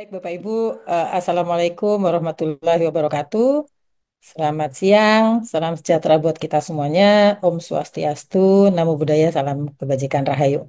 Baik, Bapak Ibu, Assalamualaikum warahmatullahi wabarakatuh. Selamat siang, salam sejahtera buat kita semuanya. Om Swastiastu, Namo Buddhaya, salam kebajikan Rahayu.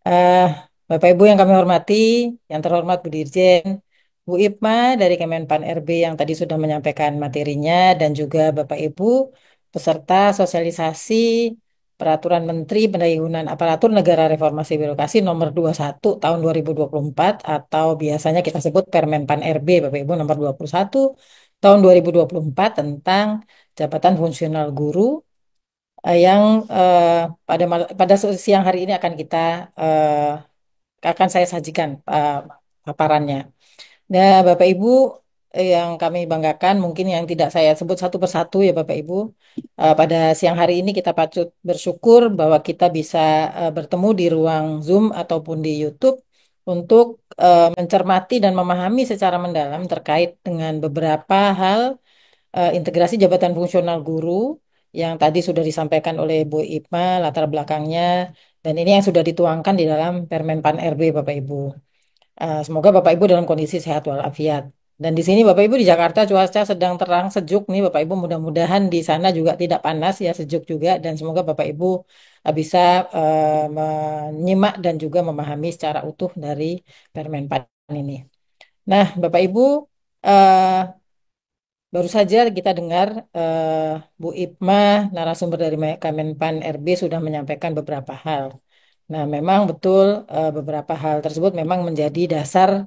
Eh, Bapak Ibu yang kami hormati, yang terhormat Bu Dirjen, Bu Ipma dari Kemenpan RB yang tadi sudah menyampaikan materinya, dan juga Bapak Ibu peserta sosialisasi Peraturan Menteri Pendayaan Aparatur Negara Reformasi Birokrasi nomor 21 tahun 2024 atau biasanya kita sebut Permenpan RB Bapak Ibu nomor 21 tahun 2024 tentang jabatan fungsional guru yang pada siang hari ini akan saya sajikan paparannya. Nah, Bapak Ibu yang kami banggakan, mungkin yang tidak saya sebut satu persatu ya Bapak Ibu. Pada siang hari ini kita patut bersyukur bahwa kita bisa bertemu di ruang Zoom ataupun di YouTube untuk mencermati dan memahami secara mendalam terkait dengan beberapa hal integrasi jabatan fungsional guru yang tadi sudah disampaikan oleh Bu Ipma latar belakangnya dan ini yang sudah dituangkan di dalam Permen Pan RB Bapak Ibu. Semoga Bapak Ibu dalam kondisi sehat walafiat. Dan di sini Bapak Ibu di Jakarta cuaca sedang terang sejuk nih Bapak Ibu, mudah-mudahan di sana juga tidak panas ya, sejuk juga, dan semoga Bapak Ibu bisa menyimak dan juga memahami secara utuh dari Permen Pan ini. Nah, Bapak Ibu, eh, baru saja kita dengar Bu Ipma, narasumber dari Kemenpan RB sudah menyampaikan beberapa hal. Nah, memang betul beberapa hal tersebut memang menjadi dasar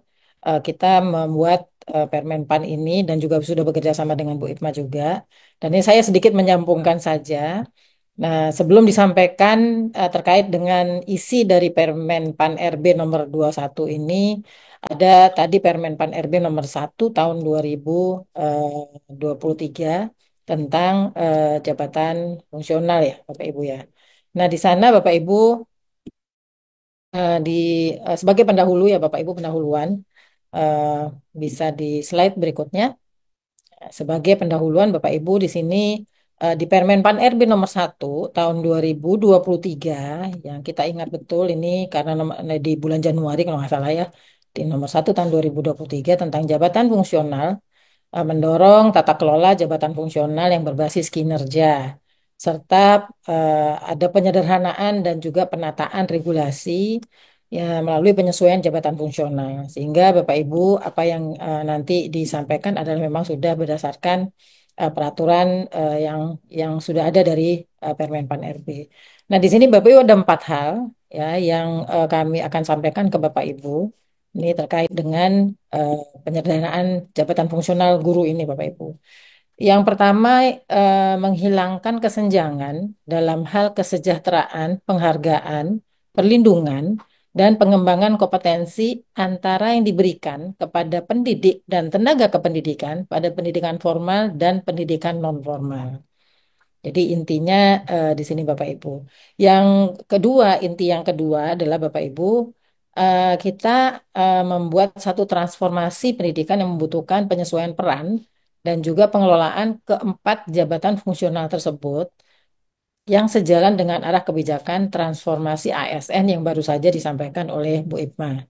kita membuat Permen Pan ini dan juga sudah bekerja sama dengan Bu Ipma juga. Dan ini saya sedikit menyambungkan saja. Nah, sebelum disampaikan terkait dengan isi dari Permen Pan RB nomor 21 ini, ada tadi Permen Pan RB nomor 1 tahun 2023 tentang jabatan fungsional ya, Bapak Ibu ya. Nah, di sana Bapak Ibu di sebagai pendahulu ya Bapak Ibu pendahuluan eh, bisa di slide berikutnya. Sebagai pendahuluan Bapak Ibu di sini di Permen Pan RB nomor 1 tahun 2023 yang kita ingat betul ini karena di bulan Januari kalau nggak salah ya, di nomor 1 tahun 2023 tentang jabatan fungsional mendorong tata kelola jabatan fungsional yang berbasis kinerja serta ada penyederhanaan dan juga penataan regulasi ya melalui penyesuaian jabatan fungsional sehingga Bapak Ibu apa yang nanti disampaikan adalah memang sudah berdasarkan peraturan yang sudah ada dari Permen Pan RB. Nah, di sini Bapak Ibu ada 4 hal ya yang kami akan sampaikan ke Bapak Ibu. Ini terkait dengan eh, penyederhanaan jabatan fungsional guru ini, Bapak Ibu. Yang pertama, menghilangkan kesenjangan dalam hal kesejahteraan, penghargaan, perlindungan, dan pengembangan kompetensi antara yang diberikan kepada pendidik dan tenaga kependidikan pada pendidikan formal dan pendidikan non-formal. Jadi intinya di sini Bapak Ibu. Yang kedua, inti yang kedua adalah Bapak Ibu, kita membuat satu transformasi pendidikan yang membutuhkan penyesuaian peran dan juga pengelolaan keempat jabatan fungsional tersebut yang sejalan dengan arah kebijakan transformasi ASN yang baru saja disampaikan oleh Bu Ipma.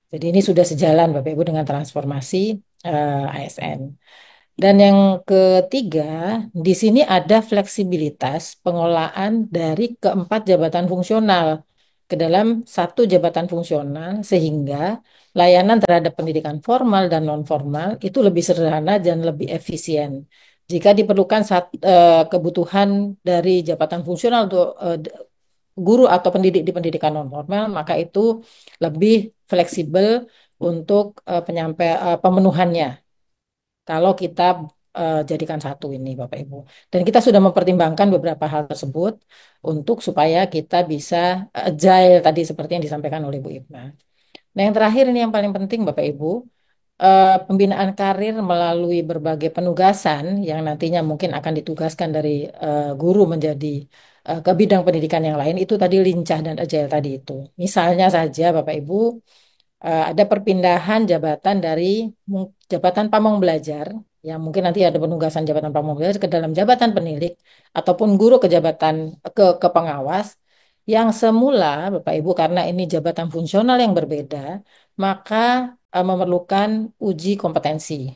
Jadi ini sudah sejalan Bapak Ibu dengan transformasi ASN. Dan yang ketiga, di sini ada fleksibilitas pengolahan dari keempat jabatan fungsional ke dalam satu jabatan fungsional sehingga layanan terhadap pendidikan formal dan non-formal itu lebih sederhana dan lebih efisien. Jika diperlukan kebutuhan dari jabatan fungsional untuk guru atau pendidik di pendidikan non-formal, maka itu lebih fleksibel untuk pemenuhannya kalau kita jadikan satu ini Bapak Ibu. Dan kita sudah mempertimbangkan beberapa hal tersebut untuk supaya kita bisa agile tadi seperti yang disampaikan oleh Bu Ibna. Nah, yang terakhir ini yang paling penting Bapak Ibu, pembinaan karir melalui berbagai penugasan yang nantinya mungkin akan ditugaskan dari guru menjadi ke bidang pendidikan yang lain itu tadi lincah dan agile tadi itu. Misalnya saja Bapak Ibu, ada perpindahan jabatan dari jabatan pamong belajar yang mungkin nanti ada penugasan jabatan pamong belajar ke dalam jabatan penilik ataupun guru ke jabatan ke pengawas yang semula Bapak Ibu karena ini jabatan fungsional yang berbeda maka memerlukan uji kompetensi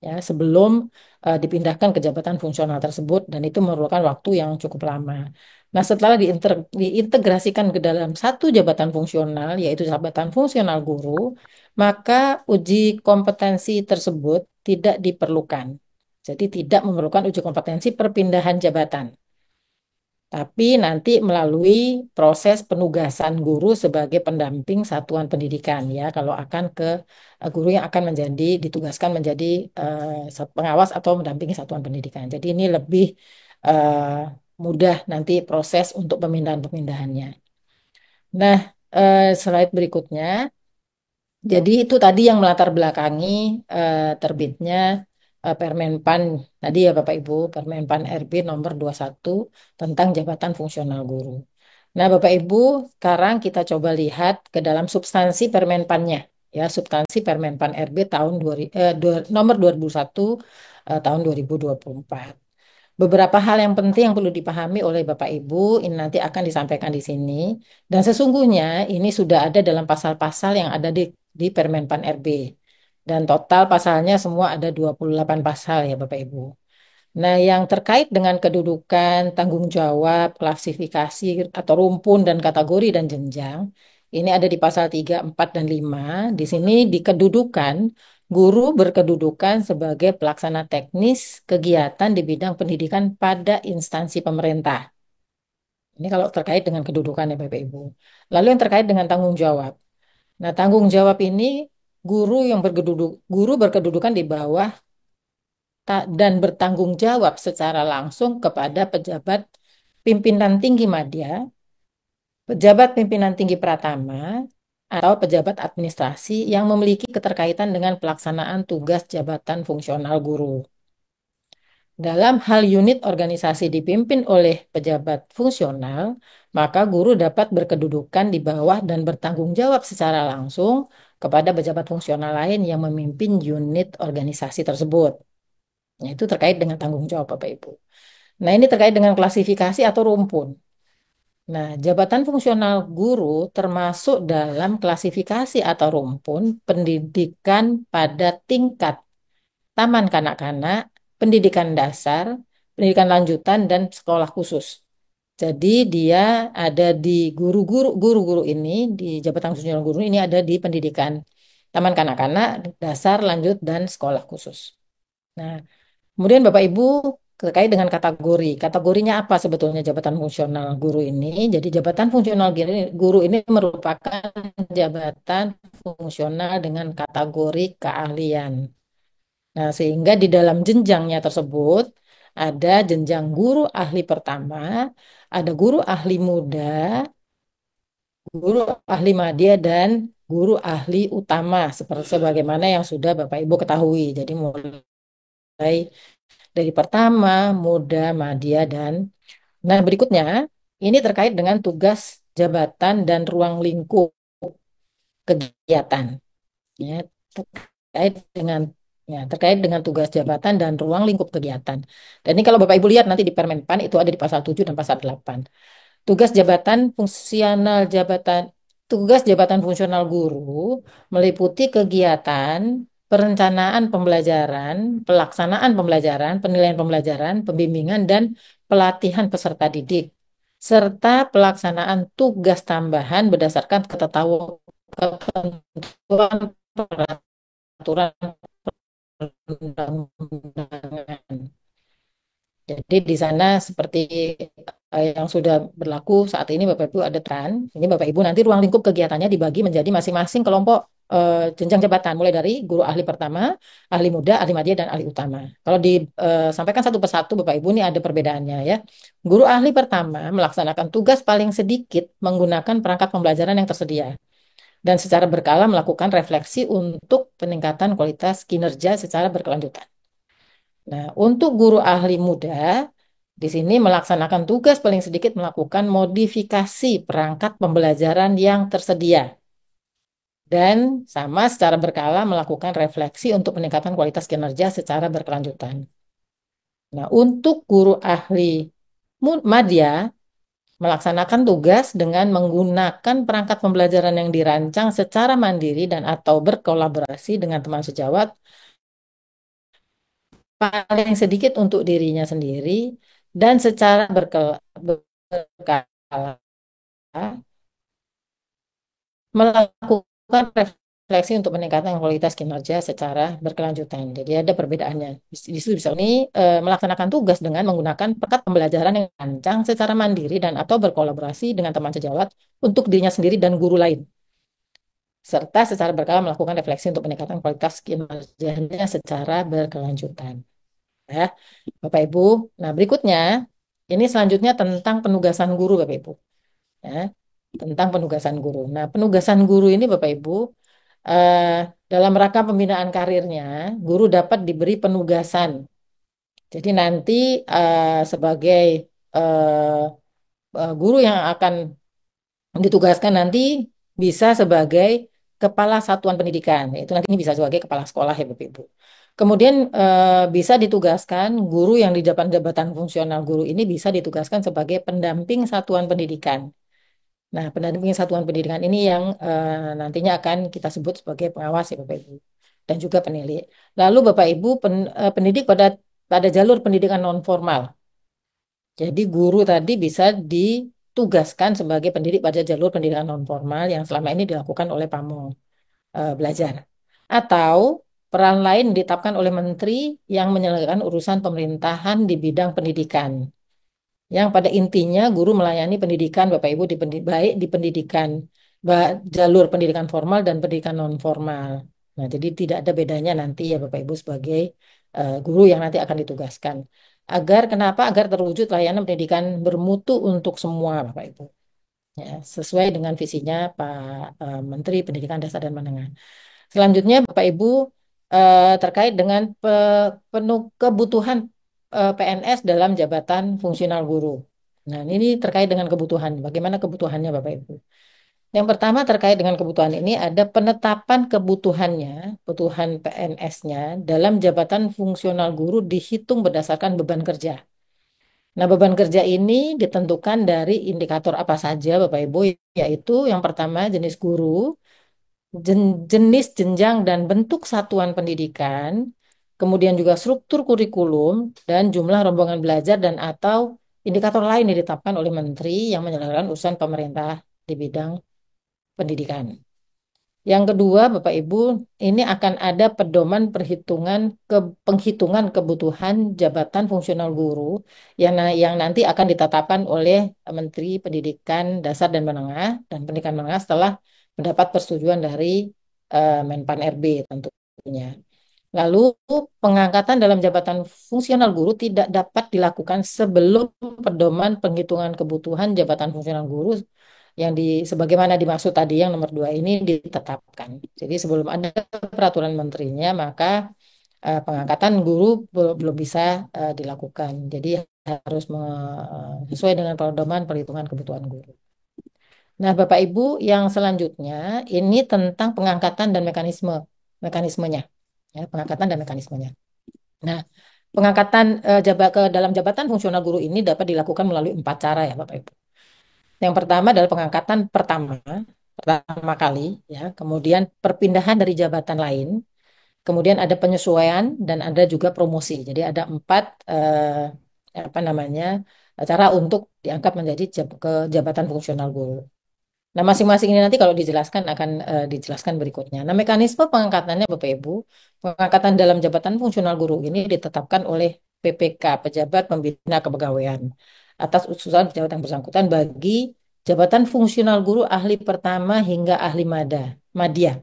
ya sebelum dipindahkan ke jabatan fungsional tersebut dan itu memerlukan waktu yang cukup lama. Nah, setelah diintegrasikan ke dalam satu jabatan fungsional yaitu jabatan fungsional guru, maka uji kompetensi tersebut tidak diperlukan. Jadi tidak memerlukan uji kompetensi perpindahan jabatan. Tapi nanti melalui proses penugasan guru sebagai pendamping satuan pendidikan ya, kalau akan ke guru yang akan ditugaskan menjadi pengawas atau mendampingi satuan pendidikan. Jadi ini lebih mudah nanti proses untuk pemindahan-pemindahannya. Nah, slide berikutnya. Jadi itu tadi yang melatar belakangi terbitnya Permenpan tadi ya Bapak Ibu, Permenpan RB nomor 21 tentang jabatan fungsional guru. Nah, Bapak Ibu, sekarang kita coba lihat ke dalam substansi Permenpannya. Ya, substansi Permenpan RB tahun nomor 21 tahun 2024. Beberapa hal yang penting yang perlu dipahami oleh Bapak Ibu ini nanti akan disampaikan di sini. Dan sesungguhnya ini sudah ada dalam pasal-pasal yang ada di Permenpan RB. Dan total pasalnya semua ada 28 pasal ya Bapak Ibu. Nah, yang terkait dengan kedudukan, tanggung jawab, klasifikasi atau rumpun dan kategori dan jenjang, ini ada di pasal 3, 4, dan 5. Di sini di kedudukan, guru berkedudukan sebagai pelaksana teknis kegiatan di bidang pendidikan pada instansi pemerintah. Ini kalau terkait dengan kedudukan ya Bapak Ibu. Lalu yang terkait dengan tanggung jawab. Nah, tanggung jawab ini guru berkedudukan di bawah dan bertanggung jawab secara langsung kepada pejabat pimpinan tinggi madya, pejabat pimpinan tinggi pratama, atau pejabat administrasi yang memiliki keterkaitan dengan pelaksanaan tugas jabatan fungsional guru. Dalam hal unit organisasi dipimpin oleh pejabat fungsional, maka guru dapat berkedudukan di bawah dan bertanggung jawab secara langsung kepada pejabat fungsional lain yang memimpin unit organisasi tersebut. Nah, itu terkait dengan tanggung jawab Bapak Ibu. Nah, ini terkait dengan klasifikasi atau rumpun. Nah, jabatan fungsional guru termasuk dalam klasifikasi atau rumpun pendidikan pada tingkat taman kanak-kanak, pendidikan dasar, pendidikan lanjutan, dan sekolah khusus. Jadi dia ada di guru-guru ini, di jabatan fungsional guru ini ada di pendidikan taman kanak-kanak, dasar, lanjut, dan sekolah khusus. Nah, kemudian Bapak Ibu terkait dengan kategori. Kategorinya apa sebetulnya jabatan fungsional guru ini? Jadi jabatan fungsional guru ini merupakan jabatan fungsional dengan kategori keahlian. Nah, sehingga di dalam jenjangnya tersebut ada jenjang guru ahli pertama, ada guru ahli muda, guru ahli madya, dan guru ahli utama seperti sebagaimana yang sudah Bapak Ibu ketahui. Jadi mulai dari pertama, muda, madya, dan nah berikutnya ini terkait dengan tugas jabatan dan ruang lingkup kegiatan. Ya, terkait dengan tugas jabatan dan ruang lingkup kegiatan. Dan ini kalau Bapak Ibu lihat nanti di Permenpan itu ada di pasal 7 dan pasal 8. Tugas jabatan fungsional jabatan Tugas jabatan fungsional guru meliputi kegiatan perencanaan pembelajaran, pelaksanaan pembelajaran, penilaian pembelajaran, pembimbingan dan pelatihan peserta didik serta pelaksanaan tugas tambahan berdasarkan ketentuan peraturan perundang-undangan. Jadi di sana seperti yang sudah berlaku saat ini Bapak Ibu ada TRAN. Ini Bapak Ibu nanti ruang lingkup kegiatannya dibagi menjadi masing-masing kelompok jenjang jabatan mulai dari guru ahli pertama, ahli muda, ahli madya dan ahli utama. Kalau disampaikan satu persatu Bapak Ibu ini ada perbedaannya ya. Guru ahli pertama melaksanakan tugas paling sedikit menggunakan perangkat pembelajaran yang tersedia dan secara berkala melakukan refleksi untuk peningkatan kualitas kinerja secara berkelanjutan. Nah, untuk guru ahli muda, di sini melaksanakan tugas paling sedikit melakukan modifikasi perangkat pembelajaran yang tersedia. Dan sama secara berkala melakukan refleksi untuk peningkatan kualitas kinerja secara berkelanjutan. Nah, untuk guru ahli madya, melaksanakan tugas dengan menggunakan perangkat pembelajaran yang dirancang secara mandiri dan atau berkolaborasi dengan teman sejawat paling sedikit untuk dirinya sendiri dan secara berkala melakukan refleksi untuk meningkatkan kualitas kinerja secara berkelanjutan. Jadi ada perbedaannya. Di situ bisa ini melaksanakan tugas dengan menggunakan perangkat pembelajaran yang rancang secara mandiri dan atau berkolaborasi dengan teman sejawat untuk dirinya sendiri dan guru lain, serta secara berkala melakukan refleksi untuk meningkatkan kualitas kinerjanya secara berkelanjutan. Ya, Bapak Ibu. Nah, berikutnya ini selanjutnya tentang penugasan guru, Bapak Ibu. Ya, tentang penugasan guru. Nah, penugasan guru ini, Bapak Ibu, eh, dalam rangka pembinaan karirnya, guru dapat diberi penugasan. Jadi nanti sebagai eh, guru yang akan ditugaskan nanti bisa sebagai kepala satuan pendidikan. Itu nanti ini bisa sebagai kepala sekolah ya Bapak Ibu. Kemudian bisa ditugaskan guru yang di depan jabatan fungsional guru ini bisa ditugaskan sebagai pendamping satuan pendidikan. Nah, pendamping satuan pendidikan ini yang nantinya akan kita sebut sebagai pengawas ya Bapak Ibu dan juga penilai. Lalu Bapak Ibu pendidik pada jalur pendidikan non formal. Jadi guru tadi bisa ditugaskan sebagai pendidik pada jalur pendidikan non formal yang selama ini dilakukan oleh PAMO belajar. Atau peran lain ditetapkan oleh menteri yang menyelesaikan urusan pemerintahan di bidang pendidikan. Yang pada intinya guru melayani pendidikan Bapak Ibu baik di pendidikan jalur pendidikan formal dan pendidikan non formal. Nah, jadi tidak ada bedanya nanti ya Bapak Ibu sebagai guru yang nanti akan ditugaskan. Kenapa? Agar terwujud layanan pendidikan bermutu untuk semua Bapak Ibu. Ya, sesuai dengan visinya Pak Menteri Pendidikan Dasar dan Menengah. Selanjutnya Bapak Ibu terkait dengan kebutuhan PNS dalam jabatan fungsional guru. Nah, ini terkait dengan kebutuhan. Bagaimana kebutuhannya Bapak Ibu? Yang pertama terkait dengan kebutuhan ini ada penetapan kebutuhannya, kebutuhan PNS-nya dalam jabatan fungsional guru dihitung berdasarkan beban kerja. Nah, beban kerja ini ditentukan dari indikator apa saja Bapak Ibu, yaitu yang pertama jenis guru, jenis, jenjang, dan bentuk satuan pendidikan, kemudian juga struktur kurikulum, dan jumlah rombongan belajar dan atau indikator lain yang ditetapkan oleh menteri yang menyelenggarakan urusan pemerintah di bidang pendidikan. Yang kedua, Bapak Ibu, ini akan ada pedoman penghitungan kebutuhan jabatan fungsional guru yang nanti akan ditetapkan oleh Menteri Pendidikan Dasar dan Menengah dan Pendidikan Menengah setelah mendapat persetujuan dari Menpan RB tentunya. Lalu pengangkatan dalam jabatan fungsional guru tidak dapat dilakukan sebelum pedoman penghitungan kebutuhan jabatan fungsional guru yang sebagaimana dimaksud tadi yang nomor 2 ini ditetapkan. Jadi sebelum ada peraturan menterinya maka pengangkatan guru belum bisa dilakukan. Jadi harus sesuai dengan pedoman perhitungan kebutuhan guru. Nah, Bapak Ibu, yang selanjutnya ini tentang pengangkatan dan mekanismenya. Ya, pengangkatan dan mekanismenya. Nah, pengangkatan ke dalam jabatan fungsional guru ini dapat dilakukan melalui 4 cara ya, Bapak Ibu. Yang pertama adalah pengangkatan pertama kali, ya. Kemudian perpindahan dari jabatan lain, kemudian ada penyesuaian dan ada juga promosi. Jadi ada 4 apa namanya cara untuk diangkat menjadi ke jabatan fungsional guru. Nah, masing-masing ini nanti kalau dijelaskan akan dijelaskan berikutnya. Nah, mekanisme pengangkatannya Bapak Ibu, pengangkatan dalam jabatan fungsional guru ini ditetapkan oleh PPK, Pejabat Pembina Kepegawaian, atas usulan pejabat yang bersangkutan bagi jabatan fungsional guru ahli pertama hingga ahli madya.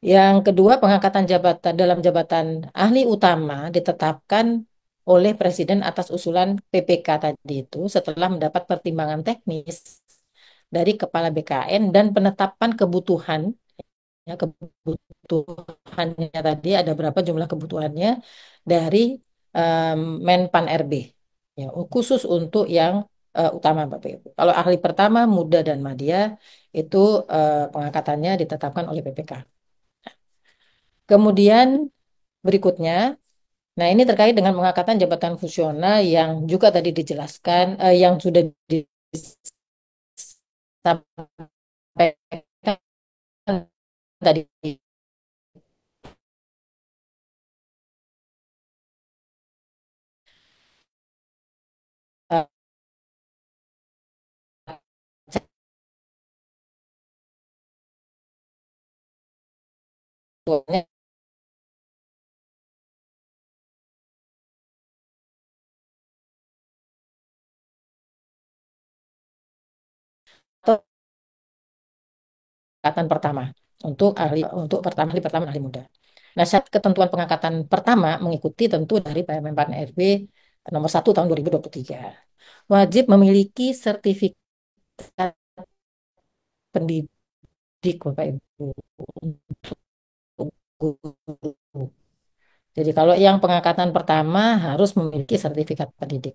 Yang kedua, pengangkatan jabatan dalam jabatan ahli utama ditetapkan oleh Presiden atas usulan PPK tadi itu setelah mendapat pertimbangan teknis dari Kepala BKN dan penetapan kebutuhan. Ya, kebutuhannya tadi ada berapa jumlah kebutuhannya dari Menpan RB. Ya, khusus untuk yang utama Bapak Ibu. Kalau ahli pertama, muda dan madya itu pengangkatannya ditetapkan oleh PPK. Kemudian berikutnya, nah ini terkait dengan pengangkatan jabatan fungsional yang juga tadi dijelaskan, yang sudah disampaikan tadi eh, chatnya atau pengangkatan pertama untuk ahli untuk pertama ahli pertama ahli muda. Nah, syarat ketentuan pengangkatan pertama mengikuti tentu dari Permen Pan RB nomor 1 tahun 2023. Wajib memiliki sertifikat pendidik Bapak Ibu untuk guru. Jadi kalau yang pengangkatan pertama harus memiliki sertifikat pendidik.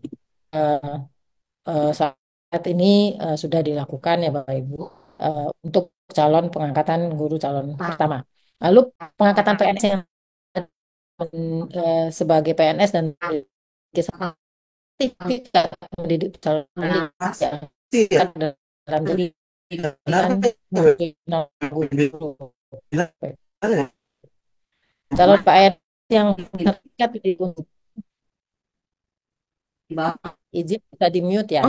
Eh, Saat ini sudah dilakukan ya Bapak Ibu untuk calon pengangkatan guru calon pertama. Lalu pengangkatan PNS yang sebagai PNS dan memiliki sertifikat pendidik calon pendidik yang akan dalam jadikan nasional guru. Calon PNS yang sertifikat pendidik untuk izin bisa di mute ya.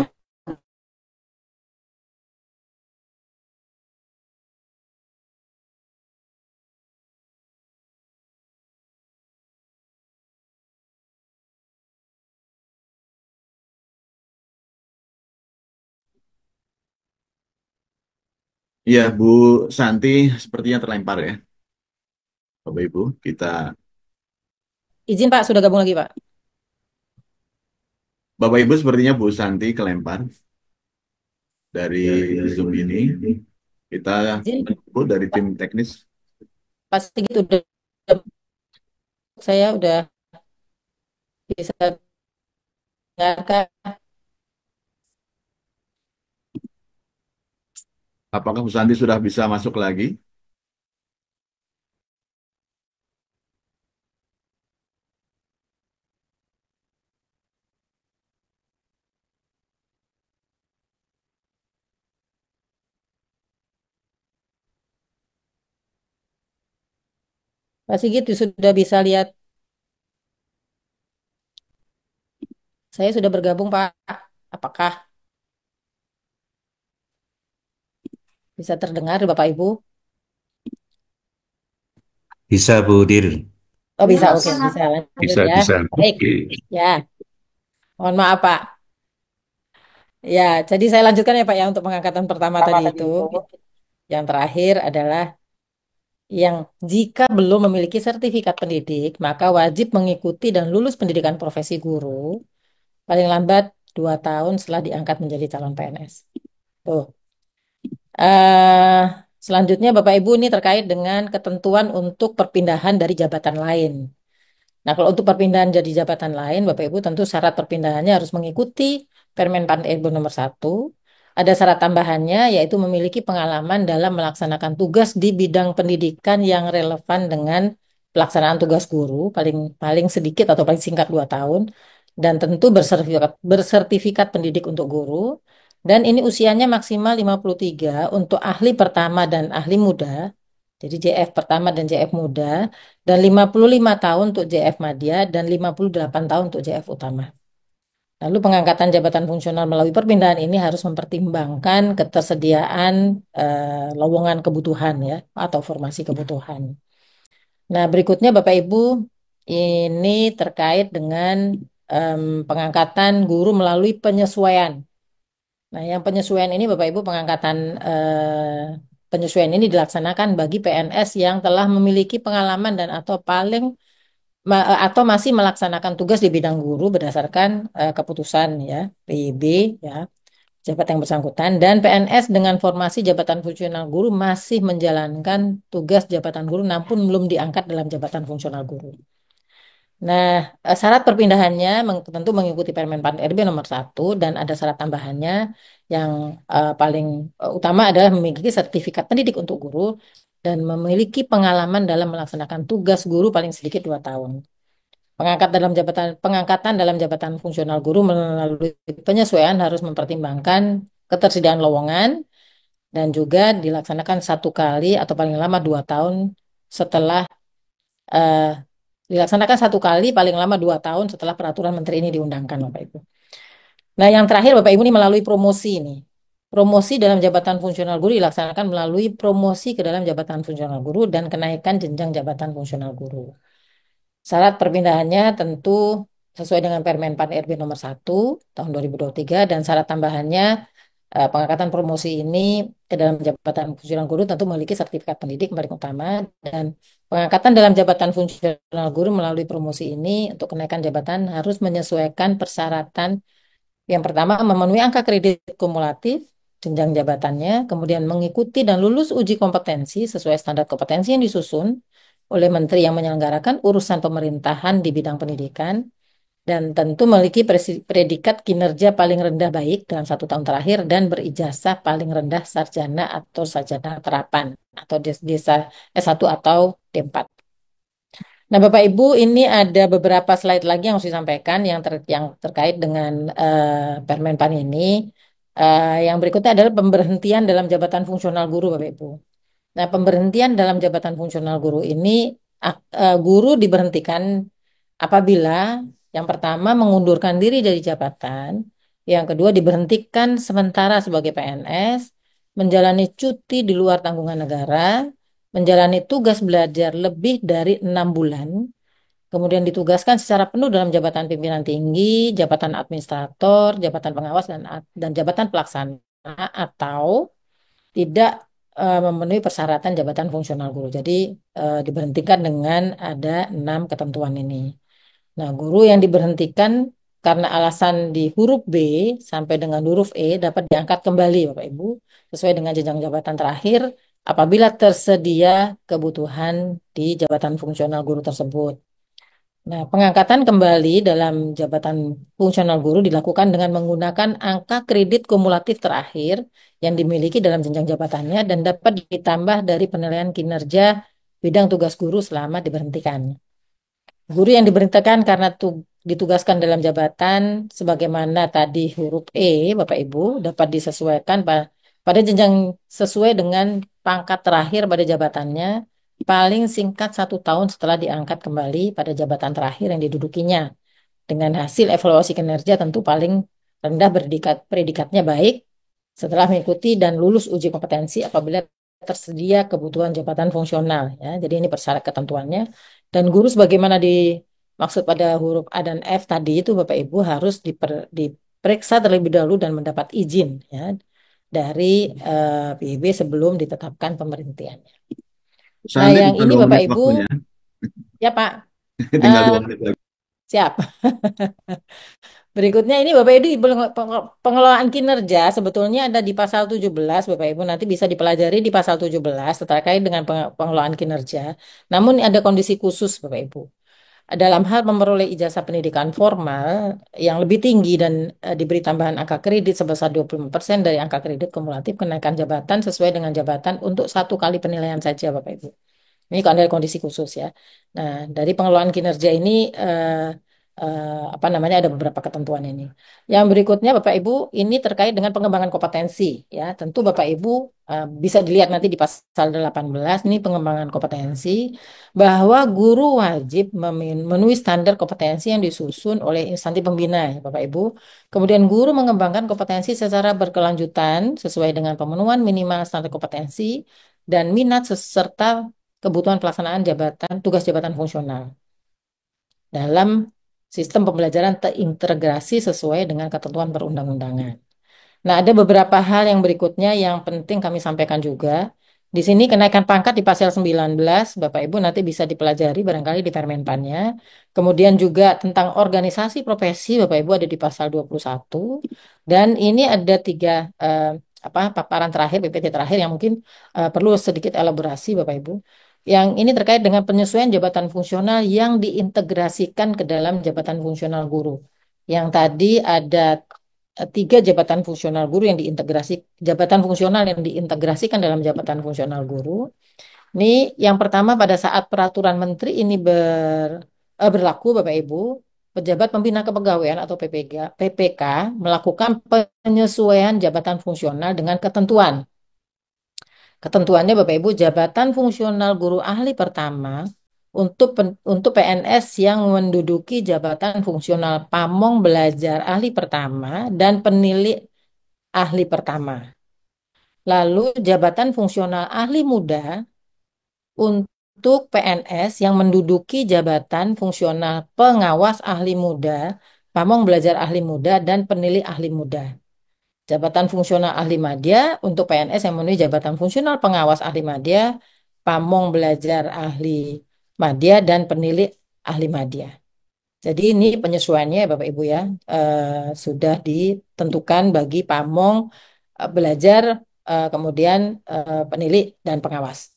Iya, Bu Santi sepertinya terlempar ya, Bapak Ibu. Izin Pak, sudah gabung lagi Pak. Bapak Ibu sepertinya Bu Santi kelempar dari Zoom ini. Kita Izin menunggu dari tim teknis. pasti gitu saya udah bisa dengarkan. Apakah Bu Santi sudah bisa masuk lagi? Pak Sigit sudah bisa lihat saya sudah bergabung Pak. Apakah bisa terdengar Bapak Ibu? Bisa Bu Dir, Oh bisa, oke bisa lanjut bisa ya. bisa. Baik, Oke. ya. Mohon maaf Pak. Ya, jadi saya lanjutkan ya Pak ya untuk pengangkatan pertama tadi itu. Yang terakhir adalah yang jika belum memiliki sertifikat pendidik, maka wajib mengikuti dan lulus pendidikan profesi guru paling lambat 2 tahun setelah diangkat menjadi calon PNS. Tuh. eh Selanjutnya Bapak Ibu ini terkait dengan ketentuan untuk perpindahan dari jabatan lain. Nah, kalau untuk perpindahan jadi jabatan lain, Bapak Ibu tentu syarat perpindahannya harus mengikuti Permen Pan RB nomor 1. Ada syarat tambahannya yaitu memiliki pengalaman dalam melaksanakan tugas di bidang pendidikan yang relevan dengan pelaksanaan tugas guru paling paling sedikit atau paling singkat 2 tahun dan tentu bersertifikat pendidik untuk guru dan ini usianya maksimal 53 untuk ahli pertama dan ahli muda. Jadi JF pertama dan JF muda dan 55 tahun untuk JF Madya dan 58 tahun untuk JF utama. Lalu pengangkatan jabatan fungsional melalui perpindahan ini harus mempertimbangkan ketersediaan lowongan kebutuhan ya atau formasi kebutuhan. Nah, berikutnya Bapak Ibu ini terkait dengan pengangkatan guru melalui penyesuaian. Nah, yang penyesuaian ini Bapak Ibu pengangkatan penyesuaian ini dilaksanakan bagi PNS yang telah memiliki pengalaman dan atau masih melaksanakan tugas di bidang guru berdasarkan keputusan ya PIB ya jabat yang bersangkutan dan PNS dengan formasi jabatan fungsional guru masih menjalankan tugas jabatan guru namun belum diangkat dalam jabatan fungsional guru. Nah, syarat perpindahannya tentu mengikuti Permen Pan RB nomor 1 dan ada syarat tambahannya yang paling utama adalah memiliki sertifikat pendidik untuk guru dan memiliki pengalaman dalam melaksanakan tugas guru paling sedikit 2 tahun. Pengangkatan dalam jabatan fungsional guru melalui penyesuaian harus mempertimbangkan ketersediaan lowongan dan juga dilaksanakan 1 kali atau paling lama 2 tahun setelah eh, dilaksanakan 1 kali paling lama 2 tahun setelah peraturan menteri ini diundangkan, Bapak Ibu. Nah, yang terakhir Bapak Ibu ini melalui promosi ini. Promosi dalam jabatan fungsional guru dilaksanakan melalui promosi ke dalam jabatan fungsional guru dan kenaikan jenjang jabatan fungsional guru. Syarat perpindahannya tentu sesuai dengan Permen Pan RB nomor 1 tahun 2023 dan syarat tambahannya pengangkatan promosi ini ke dalam jabatan fungsional guru tentu memiliki sertifikat pendidik yang paling utama dan pengangkatan dalam jabatan fungsional guru melalui promosi ini untuk kenaikan jabatan harus menyesuaikan persyaratan yang pertama, memenuhi angka kredit kumulatif jenjang jabatannya, kemudian mengikuti dan lulus uji kompetensi sesuai standar kompetensi yang disusun oleh menteri yang menyelenggarakan urusan pemerintahan di bidang pendidikan, dan tentu memiliki predikat kinerja paling rendah baik dalam 1 tahun terakhir dan berijazah paling rendah sarjana atau sarjana terapan atau desa S1 atau D4. Nah, Bapak Ibu, ini ada beberapa slide lagi yang harus disampaikan yang terkait dengan Permen PAN ini. Yang berikutnya adalah pemberhentian dalam jabatan fungsional guru, Bapak Ibu. Nah, pemberhentian dalam jabatan fungsional guru ini, guru diberhentikan apabila yang pertama mengundurkan diri dari jabatan, yang kedua diberhentikan sementara sebagai PNS, menjalani cuti di luar tanggungan negara, menjalani tugas belajar lebih dari 6 bulan, kemudian ditugaskan secara penuh dalam jabatan pimpinan tinggi, jabatan administrator, jabatan pengawas, dan jabatan pelaksana, atau tidak memenuhi persyaratan jabatan fungsional guru. Jadi diberhentikan dengan ada 6 ketentuan ini. Nah, guru yang diberhentikan karena alasan di huruf B sampai dengan huruf E dapat diangkat kembali, Bapak Ibu, sesuai dengan jenjang jabatan terakhir apabila tersedia kebutuhan di jabatan fungsional guru tersebut. Nah, pengangkatan kembali dalam jabatan fungsional guru dilakukan dengan menggunakan angka kredit kumulatif terakhir yang dimiliki dalam jenjang jabatannya dan dapat ditambah dari penilaian kinerja bidang tugas guru selama diberhentikan. Guru yang diberhentikan karena ditugaskan dalam jabatan sebagaimana tadi huruf E, Bapak Ibu, dapat disesuaikan pada jenjang sesuai dengan pangkat terakhir pada jabatannya, paling singkat 1 tahun setelah diangkat kembali pada jabatan terakhir yang didudukinya. Dengan hasil evaluasi kinerja tentu paling rendah predikatnya baik setelah mengikuti dan lulus uji kompetensi apabila tersedia kebutuhan jabatan fungsional. Ya. Jadi ini persyarat ketentuannya. Dan guru sebagaimana dimaksud pada huruf A dan F tadi itu Bapak Ibu harus diperiksa terlebih dahulu dan mendapat izin ya dari PIB sebelum ditetapkan pemberhentiannya. Nah, Santi yang bukan ini 2 Bapak menit Ibu, waktunya. ya Pak, Tinggal eh, 2 menit lagi. siap. Berikutnya ini Bapak Ibu pengelolaan kinerja sebetulnya ada di pasal 17 Bapak Ibu nanti bisa dipelajari di pasal 17 terkait dengan pengelolaan kinerja. Namun ada kondisi khusus Bapak Ibu. Dalam hal memperoleh ijazah pendidikan formal yang lebih tinggi dan diberi tambahan angka kredit sebesar 25% dari angka kredit kumulatif kenaikan jabatan sesuai dengan jabatan untuk 1 kali penilaian saja Bapak Ibu. Ini ada kondisi khusus ya. Nah, dari pengelolaan kinerja ini apa namanya ada beberapa ketentuan ini. Yang berikutnya Bapak Ibu ini terkait dengan pengembangan kompetensi ya. Tentu Bapak Ibu bisa dilihat nanti di pasal 18 ini pengembangan kompetensi bahwa guru wajib memenuhi standar kompetensi yang disusun oleh instansi pembina ya Bapak Ibu. Kemudian guru mengembangkan kompetensi secara berkelanjutan sesuai dengan pemenuhan minimal standar kompetensi dan minat serta kebutuhan pelaksanaan tugas jabatan fungsional dalam sistem pembelajaran terintegrasi sesuai dengan ketentuan perundang-undangan. Nah, ada beberapa hal yang berikutnya yang penting kami sampaikan juga. Di sini kenaikan pangkat di pasal 19, Bapak Ibu nanti bisa dipelajari barangkali di Permenpannya. Kemudian juga tentang organisasi profesi, Bapak Ibu ada di pasal 21. Dan ini ada 3 paparan terakhir, PPT terakhir yang mungkin perlu sedikit elaborasi, Bapak Ibu. Yang ini terkait dengan penyesuaian jabatan fungsional yang diintegrasikan ke dalam jabatan fungsional guru. Yang tadi ada 3 jabatan fungsional guru yang jabatan fungsional yang diintegrasikan dalam jabatan fungsional guru. Ini yang pertama pada saat peraturan menteri ini berlaku Bapak Ibu, pejabat pembina kepegawaian atau PPK melakukan penyesuaian jabatan fungsional dengan ketentuan. Ketentuannya Bapak Ibu, jabatan fungsional guru ahli pertama untuk PNS yang menduduki jabatan fungsional pamong belajar ahli pertama dan penilik ahli pertama. Lalu jabatan fungsional ahli muda untuk PNS yang menduduki jabatan fungsional pengawas ahli muda, pamong belajar ahli muda, dan penilik ahli muda. Jabatan fungsional ahli madya untuk PNS yang memenuhi jabatan fungsional pengawas ahli madya, pamong belajar ahli madya, dan penilik ahli madya. Jadi ini penyesuaiannya Bapak Ibu ya, sudah ditentukan bagi pamong belajar, kemudian penilik dan pengawas.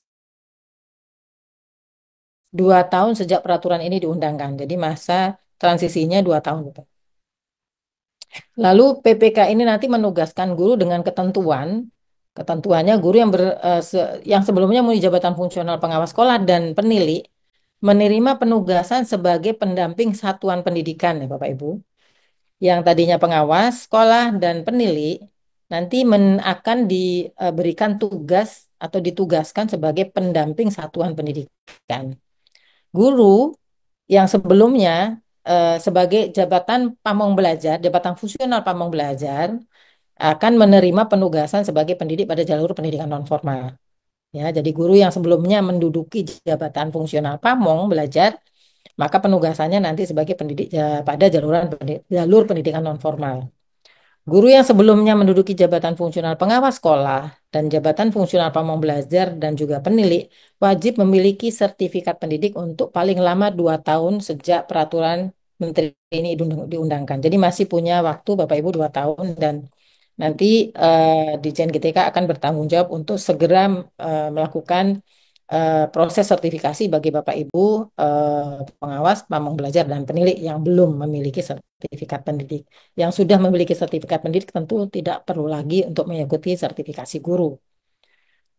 2 tahun sejak peraturan ini diundangkan. Jadi masa transisinya 2 tahun. Bapak. Lalu PPK ini nanti menugaskan guru dengan ketentuannya guru yang sebelumnya memiliki jabatan fungsional pengawas sekolah dan penilik menerima penugasan sebagai pendamping satuan pendidikan ya Bapak Ibu. Yang tadinya pengawas sekolah dan penilik nanti akan diberikan tugas atau ditugaskan sebagai pendamping satuan pendidikan. Guru yang sebelumnya sebagai jabatan pamong belajar, jabatan fungsional pamong belajar akan menerima penugasan sebagai pendidik pada jalur pendidikan nonformal. Ya, jadi guru yang sebelumnya menduduki jabatan fungsional pamong belajar, maka penugasannya nanti sebagai pendidik pada jalur pendidikan nonformal. Guru yang sebelumnya menduduki jabatan fungsional pengawas sekolah dan jabatan fungsional pamong belajar dan juga penilik wajib memiliki sertifikat pendidik untuk paling lama 2 tahun sejak peraturan menteri ini diundangkan. Jadi masih punya waktu Bapak Ibu 2 tahun dan nanti Ditjen GTK akan bertanggung jawab untuk segera melakukan proses sertifikasi bagi Bapak Ibu pengawas, pamong belajar dan penilik yang belum memiliki sertifikat pendidik. Yang sudah memiliki sertifikat pendidik tentu tidak perlu lagi untuk mengikuti sertifikasi guru.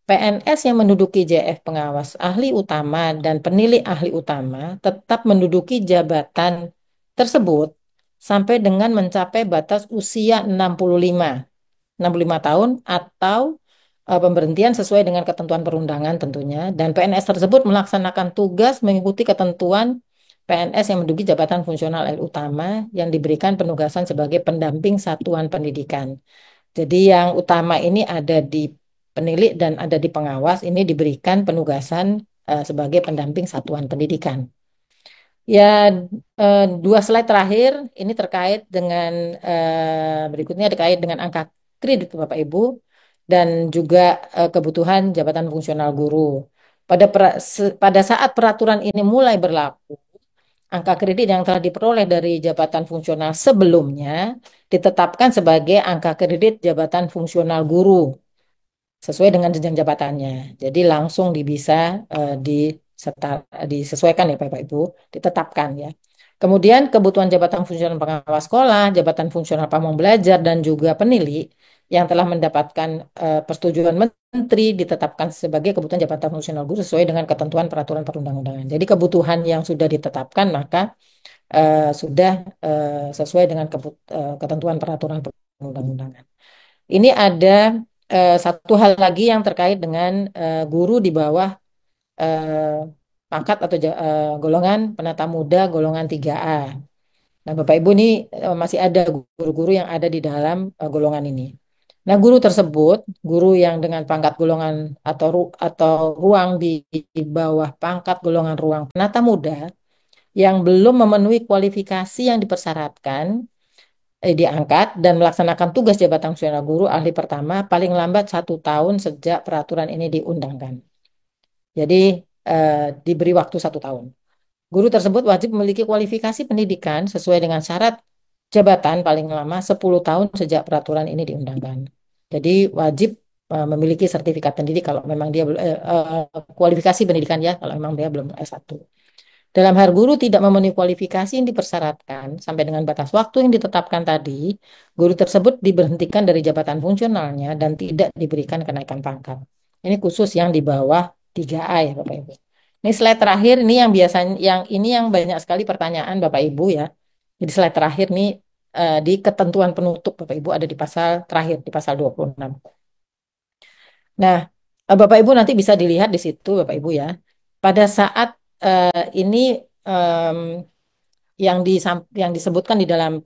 PNS yang menduduki JF pengawas ahli utama dan penilik ahli utama tetap menduduki jabatan tersebut sampai dengan mencapai batas usia 65 tahun atau pemberhentian sesuai dengan ketentuan perundangan tentunya, dan PNS tersebut melaksanakan tugas mengikuti ketentuan PNS yang menduduki jabatan fungsional utama yang diberikan penugasan sebagai pendamping satuan pendidikan. Jadi yang utama ini ada di penilik dan ada di pengawas, ini diberikan penugasan sebagai pendamping satuan pendidikan. Ya, 2 slide terakhir ini terkait dengan berikutnya terkait dengan angka kredit Bapak Ibu dan juga kebutuhan jabatan fungsional guru. Pada saat peraturan ini mulai berlaku, angka kredit yang telah diperoleh dari jabatan fungsional sebelumnya ditetapkan sebagai angka kredit jabatan fungsional guru sesuai dengan jenjang jabatannya. Jadi langsung bisa disesuaikan ya Bapak Ibu, ditetapkan ya. Kemudian kebutuhan jabatan fungsional pengawas sekolah, jabatan fungsional pamong belajar dan juga penilik yang telah mendapatkan persetujuan menteri ditetapkan sebagai kebutuhan jabatan fungsional guru sesuai dengan ketentuan peraturan perundang-undangan. Jadi kebutuhan yang sudah ditetapkan maka sudah sesuai dengan ketentuan peraturan perundang-undangan. Ini ada satu hal lagi yang terkait dengan guru di bawah pangkat atau golongan penata muda golongan 3A. Nah, Bapak Ibu ini masih ada guru-guru yang ada di dalam golongan ini. Nah, guru tersebut, guru yang dengan pangkat golongan atau ruang di bawah pangkat golongan ruang penata muda yang belum memenuhi kualifikasi yang dipersyaratkan diangkat dan melaksanakan tugas jabatan fungsional guru ahli pertama paling lambat 1 tahun sejak peraturan ini diundangkan. Jadi diberi waktu 1 tahun. Guru tersebut wajib memiliki kualifikasi pendidikan sesuai dengan syarat jabatan paling lama 10 tahun sejak peraturan ini diundangkan. Jadi wajib memiliki sertifikat pendidik kalau memang dia kualifikasi pendidikan ya kalau memang dia belum S1. Dalam hal guru tidak memenuhi kualifikasi yang dipersyaratkan sampai dengan batas waktu yang ditetapkan tadi, guru tersebut diberhentikan dari jabatan fungsionalnya dan tidak diberikan kenaikan pangkat. Ini khusus yang di bawah 3A ya Bapak Ibu. Ini slide terakhir ini yang biasanya yang banyak sekali pertanyaan Bapak Ibu ya. Jadi slide terakhir nih di ketentuan penutup Bapak Ibu ada di pasal terakhir di pasal 26. Nah, Bapak Ibu nanti bisa dilihat di situ Bapak Ibu ya. Pada saat ini em, yang disebutkan di dalam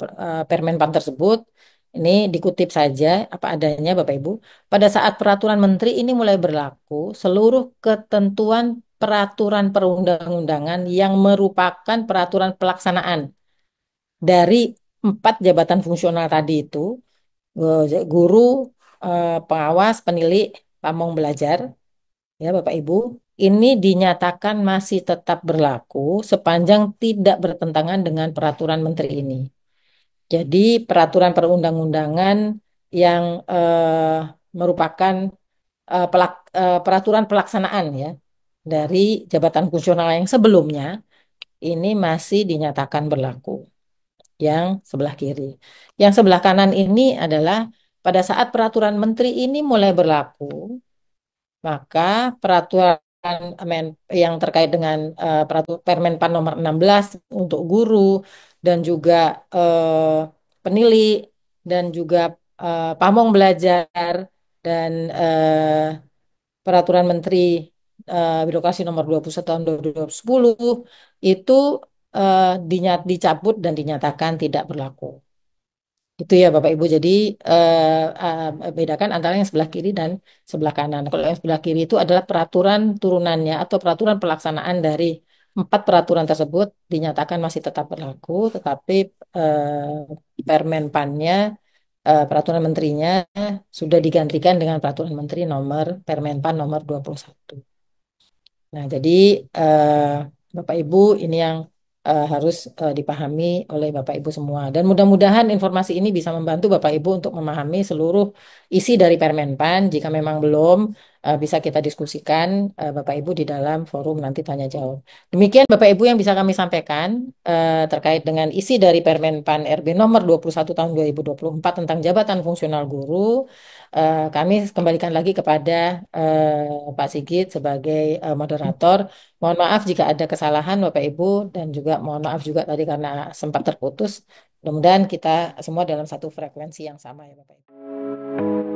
Permenpan tersebut ini dikutip saja apa adanya Bapak Ibu. Pada saat peraturan menteri ini mulai berlaku, seluruh ketentuan peraturan perundang-undangan yang merupakan peraturan pelaksanaan dari 4 jabatan fungsional tadi itu, guru, pengawas, penilik, pamong belajar, ya Bapak Ibu, ini dinyatakan masih tetap berlaku sepanjang tidak bertentangan dengan peraturan menteri ini. Jadi peraturan perundang-undangan yang merupakan peraturan pelaksanaan ya dari jabatan fungsional yang sebelumnya ini masih dinyatakan berlaku. Yang sebelah kiri. Yang sebelah kanan ini adalah pada saat peraturan menteri ini mulai berlaku, maka peraturan yang terkait dengan peraturan Permenpan nomor 16 untuk guru dan juga penili dan juga pamong belajar dan peraturan menteri birokrasi nomor 21 tahun 2010 itu dicabut dan dinyatakan tidak berlaku. Itu ya Bapak Ibu. Jadi bedakan antara yang sebelah kiri dan sebelah kanan. Kalau yang sebelah kiri itu adalah peraturan turunannya atau peraturan pelaksanaan dari 4 peraturan tersebut dinyatakan masih tetap berlaku, tetapi Permenpannya, peraturan menterinya sudah digantikan dengan peraturan menteri nomor Permenpan nomor 21. Nah, jadi Bapak Ibu ini yang harus dipahami oleh Bapak Ibu semua. Dan mudah-mudahan informasi ini bisa membantu Bapak Ibu untuk memahami seluruh isi dari Permenpan. Jika memang belum, bisa kita diskusikan Bapak Ibu di dalam forum nanti tanya jawab. Demikian Bapak Ibu yang bisa kami sampaikan terkait dengan isi dari Permenpan RB nomor 21 tahun 2024 tentang jabatan fungsional guru. Kami kembalikan lagi kepada Pak Sigit sebagai moderator. Mohon maaf jika ada kesalahan Bapak Ibu dan juga mohon maaf juga tadi karena sempat terputus. Mudah-mudahan kita semua dalam satu frekuensi yang sama ya Bapak Ibu.